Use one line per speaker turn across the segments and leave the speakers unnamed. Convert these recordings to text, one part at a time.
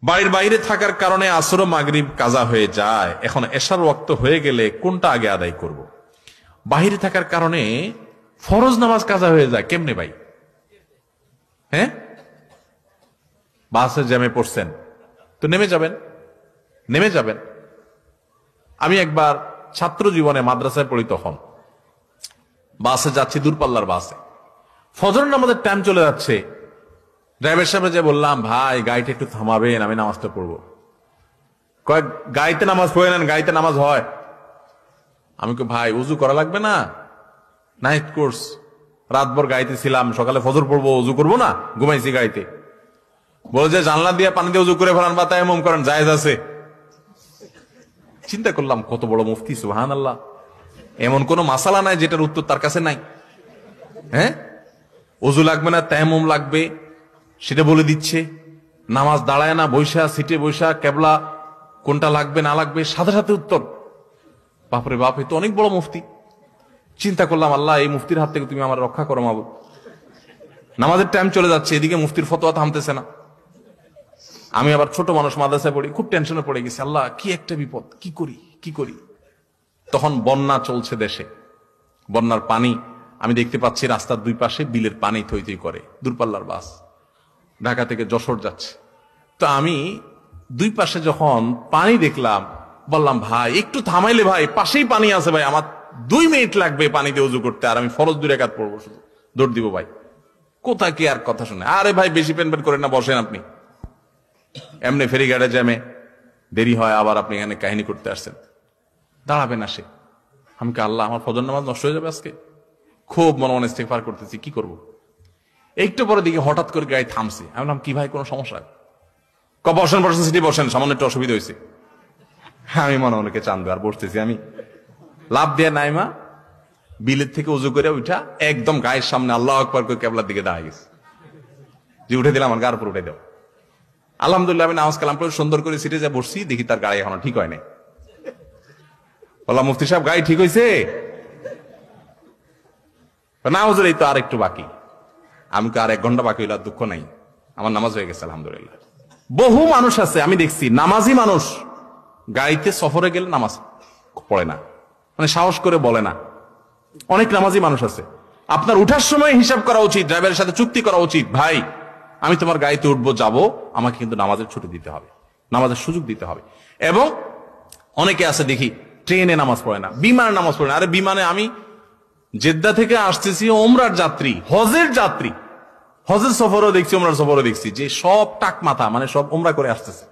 বাড়ির বাইরে থাকার কারণে আসর ও মাগরিব কাজা হয়ে যায়, এখন এশার ওয়াক্ত হয়ে গেলে কোনটা আগে আদায় করব? বাইরে থাকার কারণে ফরজ নামাজ কাজা হয়ে যায় কেমনে ভাই? হ্যাঁ, বাসে জ্যামে পড়ছেন তো নেমে যাবেন। আমি একবার ছাত্র জীবনে মাদ্রাসায় পড়ি, তখন বাসে যাচ্ছি, দূরপাল্লার বাসে, ফজর নামাজের টাইম চলে যাচ্ছে। ড্রাইভার সাহেব যে বললাম, ভাই গাড়িটা একটু থামাবেন, আমি নামাজটা পড়বো। কয়েক গাড়িতে নামাজ পড়ে নেন, গাড়িতে নামাজ হয়। আমি কই ভাই উজু করা লাগবে না, নাইট কোর্স, রাতভর গাড়িতে ছিলাম, সকালে ফজর পড়বো, উজু করবো না, ঘুমাইছি গাড়িতে। বলে যে জানলা দিয়ে পানি দিয়ে উজু করে ফেলান বা তায়াম্মুম করেন, জায়েজ আছে। চিন্তা করলাম কত বড় মুফতি, সুবহানাল্লাহ, এমন কোন মাসালা নাই যেটার উত্তর তার কাছে নাই। হ্যাঁ, উজু লাগবে না, তায়াম্মুম লাগবে সেটা বলে দিচ্ছে। নামাজ দাঁড়ায় না, বৈশা সিটে বৈশা, কেবলা কোনটা লাগবে না লাগবে সাথে সাথে উত্তর। বাপরে বাপ, এ তো অনেক বড় মুফতি। চিন্তা করলাম, আল্লাহ এই মুফতির হাত থেকে তুমি আমার রক্ষা করো মাবুদ। নামাজের টাইম চলে যাচ্ছে, এদিকে মুফতির ফতোয়া থামতেছে না। আমি আবার ছোট মানুষ, মাদ্রাসায় পড়ি, খুব টেনশনে পড়ে গেছি, আল্লাহ কি একটা বিপদ, কি করি। তখন বন্যা চলছে দেশে, বন্যার পানি আমি দেখতে পাচ্ছি রাস্তার দুই পাশে বিলের পানি থই থই করে। দূরপাল্লার বাস ঢাকা থেকে যশোর যাচ্ছে, তো আমি দুই পাশে যখন পানি দেখলাম, বললাম ভাই একটু থামাইলে, ভাই পাশেই পানি আছে ভাই, আমার 2 মিনিট লাগবে পানিতে উজু করতে, আর আমি ফরজ 2 রাকাত পড়বো, শুধু দৌড় দিব ভাই। কোথা কি আর কথা শুনে, আরে ভাই বেশি পেন করেন না, বসেন আপনি। এমনি ফেরিঘাটে জ্যামে দেরি হয়, আবার আপনি এখানে কাহিনী করতে আসছেন, দাঁড়াবেন আসে। আমি কে আল্লাহ, আমার ফজর নামাজ নষ্ট হয়ে যাবে আজকে। খুব মনে মনে ইস্তেগফার করতেছি, কি করব। একটু পরে দিকে হঠাৎ করে গাড়ি থামছে। আমি বললাম কি ভাই, কোনো সমস্যা? বসেন সিটি বসেন, সামান্য একটু অসুবিধা হয়েছে। আমি মনে অনেকে চান্দু আর বসতেছি। আমি লাভ দিয়ে নাইমা বিলের থেকে উজু করে উঠা একদম গায়ের সামনে আল্লাহ আকবার করে কেবলার দিকে দাঁড়ায় গেছে, যে উঠে দিলাম, আমার গার উপর উঠে দাও। আলহামদুলিল্লাহ আমি নামাজ কালাম করে সুন্দর করে সিটে যা বসছি, দেখি তার গাড়ি এখনো ঠিক হয় নাই। বললাম মুফতি সাহেব গাড়ি ঠিক হয়েছে না? হুজুর এই তো আর একটু বাকি। আমি আর 1 ঘন্টা বাকি হইলে আর দুঃখ নাই, আমার নামাজ হয়ে গেছে আলহামদুলিল্লাহ। বহু মানুষ আছে আমি দেখছি, নামাজি মানুষ গাড়িতে সফরে গেলে নামাজ পড়ে না, মানে সাহস করে বলে না। অনেক নামাজি মানুষ আছে, আপনার উঠার সময় হিসাব করা উচিত, ড্রাইভারের সাথে চুক্তি করা উচিত, ভাই আমি তোমার গাড়িতে উঠবো, যাবো, আমাকে কিন্তু নামাজের ছুটি দিতে হবে, নামাজের সুযোগ দিতে হবে। এবং অনেকে আছে দেখি ট্রেনে নামাজ পড়ে না, বিমানে নামাজ পড়ে না। আরে বিমানে আমি জেদ্দা থেকে আসতেছি, ওমরার যাত্রী, হজের যাত্রী, হজের সফরও দেখছি, ওমরার সফরও দেখছি, যে সব টাক মাথা, মানে সব ওমরা করে আসতেছে,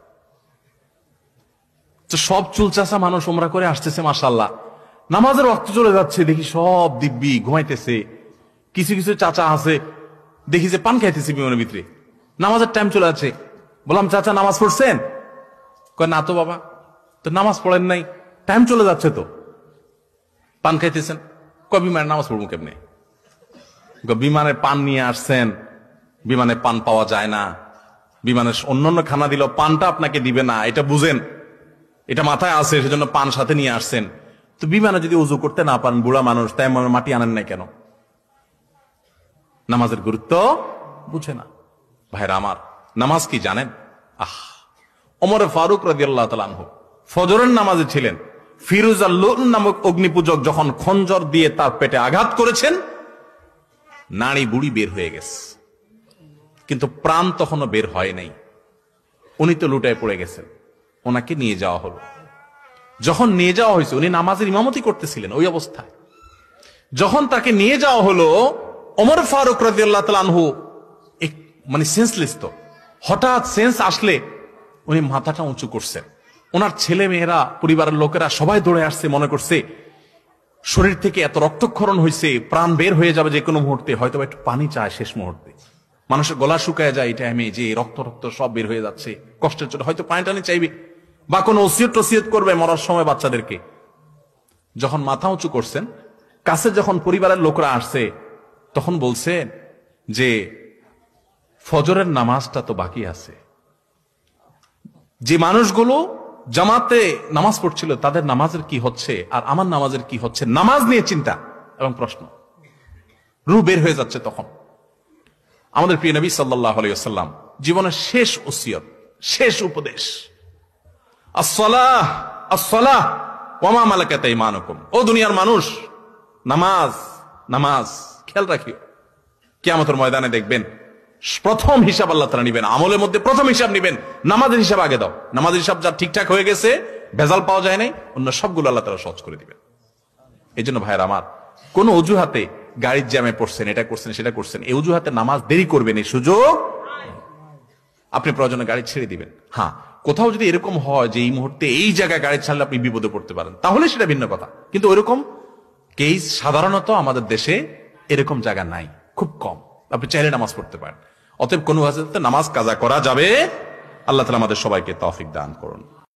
তো সব চুলচাচা মানুষ ওমরা করে আসতেছে, মাশাআল্লাহ। নামাজের ওয়াক্ত চলে যাচ্ছে, দেখি সব দিব্যি ঘুমাইতেছে। কিছু কিছু চাচা আছে দেখি যে পান খাইতেছে বিমানের ভিতরে, নামাজের টাইম চলে যাচ্ছে। বললাম চাচা নামাজ পড়ছেন? কয় না তো বাবা। তো নামাজ পড়েন নাই? টাইম চলে যাচ্ছে তো, পান খাইতেছেন। কয় বিমানের নামাজ পড়বো কেমনে? বিমানে পান নিয়ে আসছেন, বিমানে পান পাওয়া যায় না, বিমানের অন্যান্য খানা দিল, পানটা আপনাকে দিবে না, এটা বুঝেন, এটা মাথায় আছে, সেজন্য পান সাথে নিয়ে আসছেন। তো বিমানে যদি উজু করতে না পারেন, বুড়া মানুষ, তাই মাটি আনেন নাই কেন? নামাজের গুরুত্ব বুঝে না। ভাইরা আমার, নামাজ কি জানেন? ওমর ফারুক রাদিয়াল্লাহু তাআলা আনহু ফজরের নামাজে ছিলেন। ফিরোজ আল-লুল নামক অগ্নিপূজক যখন খঞ্জর দিয়ে তার পেটে আঘাত করেছেন, নাড়ি বুড়ি বের হয়ে গেছে, কিন্তু প্রাণ তখনও বের হয় নাই। উনি তো লুটায় পড়ে গেছেন। ওনাকে নিয়ে যাওয়া হলো। যখন নিয়ে যাওয়া হয়েছে, উনি নামাজের ইমামতি করতেছিলেন ওই অবস্থায়। যখন তাকে নিয়ে যাওয়া হলো, ওমর ফারুক রাদিয়াল্লাহু তাআলা আনহু মানে সেন্সলেস, তো হঠাৎ সেন্স আসলে উনি মাথাটা উঁচু করছেন। ওনার ছেলে মেয়েরা, পরিবারের লোকেরা সবাই দৌড়ে আসছে, মনে করছে শরীর থেকে এত রক্তক্ষরণ হয়েছে, প্রাণ বের হয়ে যাবে যে কোনো মুহূর্তে, হয়তো একটু পানি চায় শেষ মুহূর্তে। মানুষের গলা শুকায় যায় এই টাইমে, যে রক্ত সব বের হয়ে যাচ্ছে, কষ্টের জন্য হয়তো পানি টানি চাইবে, বা কোনো ওসিয়ত করবে মরার সময় বাচ্চাদেরকে। যখন মাথা উঁচু করছেন, কাছে যখন পরিবারের লোকরা আসছে, তখন বলছেন যে ফজরের নামাজটা তো বাকি আছে। যে মানুষগুলো জামাতে নামাজ পড়ছিল তাদের নামাজের কি হচ্ছে আর আমার নামাজের কি হচ্ছে, নামাজ নিয়ে চিন্তা এবং প্রশ্ন, রূহ বের হয়ে যাচ্ছে। তখন আমাদের প্রিয় নবী সাল্লাল্লাহু আলাইহি ওয়াসাল্লাম জীবনের শেষ ওসিয়ত, শেষ উপদেশ, আসসালাহ আসসালাহ ওয়া মা মালাকাত আইমানুকুম। ও দুনিয়ার মানুষ, নামাজ নামাজ খেয়াল রাখিও। কিয়ামতের ময়দানে দেখবেন প্রথম হিসাব আল্লাহ তাআলা নিবেন, আমলের মধ্যে প্রথম হিসাব নিবেন। নামাজের হিসাব আগে দাও, নামাজের হিসাব যা ঠিকঠাক হয়ে গেছে, ভেজাল পাওয়া যায় নাই, অন্য সবগুলো আল্লাহ তাআলা সহজ করে দিবেন। এই জন্য ভাইয়ের আমার, কোন অজুহাতে গাড়ির জ্যামে পড়ছেন, এটা করছেন সেটা করছেন, এই অজুহাতে নামাজ দেরি করবেন, এই সুযোগ আপনি প্রয়োজনে গাড়ি ছেড়ে দিবেন। হ্যাঁ, কোথাও যদি এরকম হয় যে এই মুহূর্তে এই জায়গায় গাড়ি ছাড়লে আপনি বিপদে পড়তে পারেন, তাহলে সেটা ভিন্ন কথা। কিন্তু ওইরকম কেস সাধারণত আমাদের দেশে এরকম জায়গা নাই, খুব কম। আপনি চাইলে নামাজ পড়তে পারেন। অতএব কোনো নামাজ কাজা করা যাবে। আল্লাহ তাআলা আমাদের সবাইকে তৌফিক দান করুন।